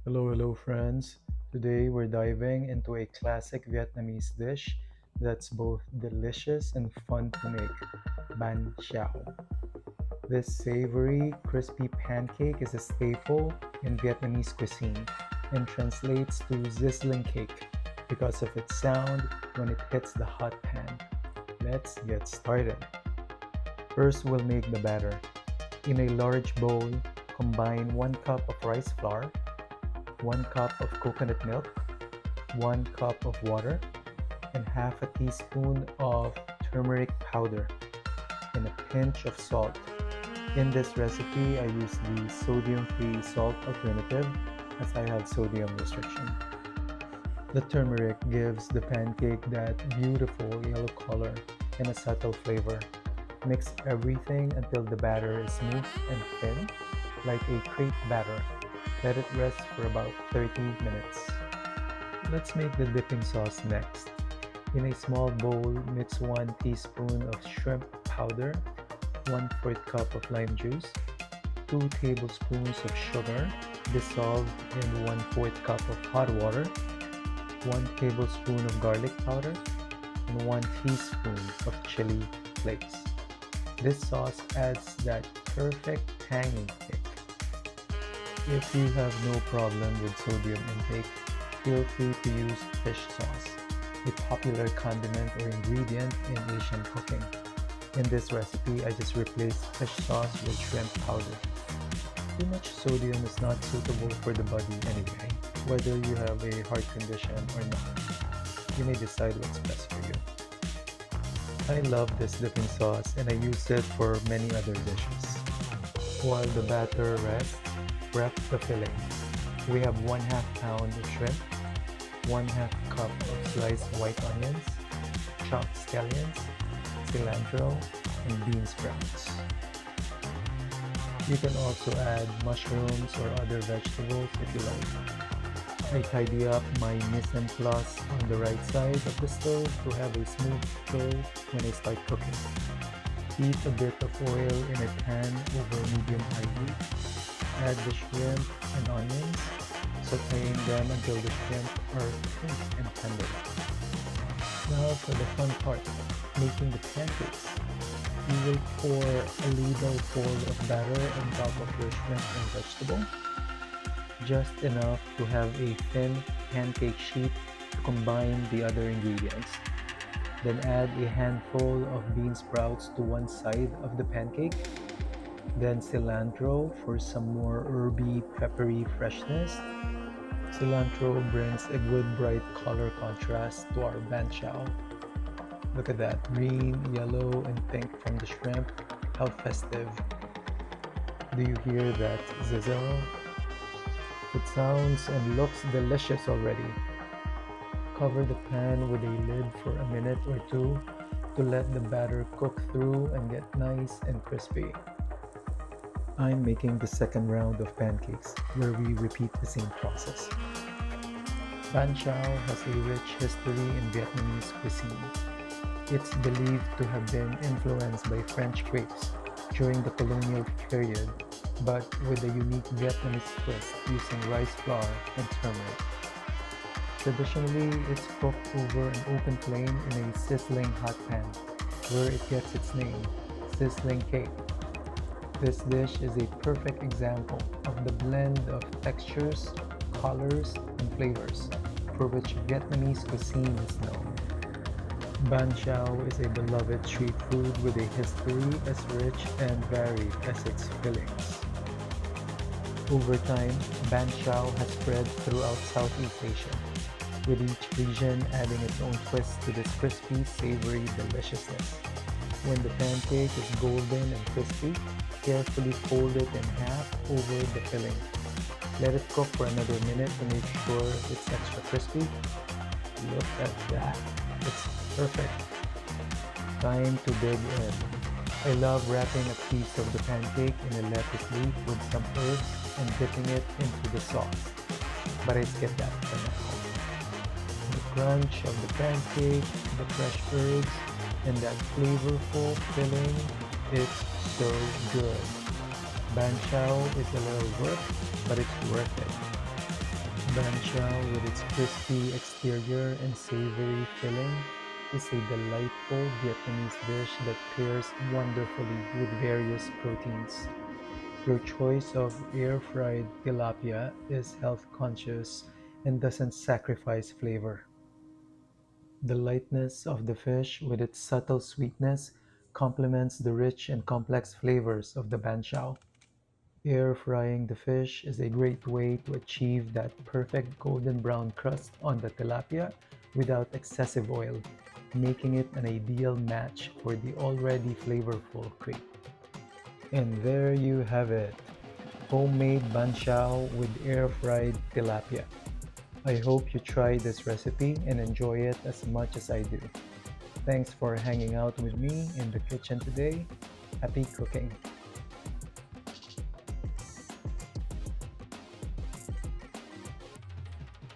Hello, friends. Today we're diving into a classic Vietnamese dish that's both delicious and fun to make, Banh Xeo. This savory, crispy pancake is a staple in Vietnamese cuisine and translates to sizzling cake because of its sound when it hits the hot pan. Let's get started. First, we'll make the batter. In a large bowl, combine 1 cup of rice flour, 1 cup of coconut milk, 1 cup of water, and half a teaspoon of turmeric powder, and a pinch of salt. In this recipe, I use the sodium-free salt alternative as I have sodium restriction. The turmeric gives the pancake that beautiful yellow color and a subtle flavor. Mix everything until the batter is smooth and thin, like a crepe batter. Let it rest for about 30 minutes. Let's make the dipping sauce next. In a small bowl, mix 1 teaspoon of shrimp powder, 1/4 cup of lime juice, 2 tablespoons of sugar dissolved in 1/4 cup of hot water, 1 tablespoon of garlic powder, and 1 teaspoon of chili flakes. This sauce adds that perfect tangy kick. If you have no problem with sodium intake, feel free to use fish sauce, a popular condiment or ingredient in Asian cooking. In this recipe, I just replaced fish sauce with shrimp powder. Too much sodium is not suitable for the body anyway, whether you have a heart condition or not. You may decide what's best for you. I love this dipping sauce and I use it for many other dishes. While the batter rests, prep the filling. We have 1/2 pound of shrimp, 1/2 cup of sliced white onions, chopped scallions, cilantro, and bean sprouts. You can also add mushrooms or other vegetables if you like. I tidy up my mise en place on the right side of the stove to have a smooth flow when I start cooking. Heat a bit of oil in a pan over medium-high heat. Add the shrimp and onions, sauteing them until the shrimp are pink and tender. Now for the fun part, making the pancakes. You will pour a little fold of batter on top of your shrimp and vegetable, just enough to have a thin pancake sheet to combine the other ingredients. Then add a handful of bean sprouts to one side of the pancake, then cilantro for some more herby, peppery freshness. Cilantro brings a good bright color contrast to our banh chao. Look at that, green, yellow, and pink from the shrimp. How festive. Do you hear that sizzle? It sounds and looks delicious already. Cover the pan with a lid for a minute or two to let the batter cook through and get nice and crispy. I'm making the second round of pancakes where we repeat the same process. Banh chao has a rich history in Vietnamese cuisine. It's believed to have been influenced by French crepes during the colonial period, but with a unique Vietnamese twist using rice flour and turmeric. Traditionally, it's cooked over an open flame in a sizzling hot pan, where it gets its name, sizzling cake. This dish is a perfect example of the blend of textures, colors, and flavors for which Vietnamese cuisine is known. Banh chao is a beloved street food with a history as rich and varied as its fillings. Over time, banh chao has spread throughout Southeast Asia, with each region adding its own twist to this crispy, savory deliciousness. When the pancake is golden and crispy, carefully fold it in half over the filling. Let it cook for another minute to make sure it's extra crispy. Look at that. It's perfect. Time to dig in. I love wrapping a piece of the pancake in a lettuce leaf with some herbs and dipping it into the sauce. But I skip that for now. The crunch of the pancake, the fresh herbs, and that flavorful filling, it's so good. Banh chao is a little work, but it's worth it. Banh Xeo, with its crispy exterior and savory filling, is a delightful Vietnamese dish that pairs wonderfully with various proteins. Your choice of air-fried tilapia is health-conscious and doesn't sacrifice flavor. The lightness of the fish, with its subtle sweetness, complements the rich and complex flavors of the Banh Xeo. Air frying the fish is a great way to achieve that perfect golden brown crust on the tilapia without excessive oil, making it an ideal match for the already flavorful crepe. And there you have it, homemade banshao with air-fried tilapia. I hope you try this recipe and enjoy it as much as I do. Thanks for hanging out with me in the kitchen today. Happy cooking!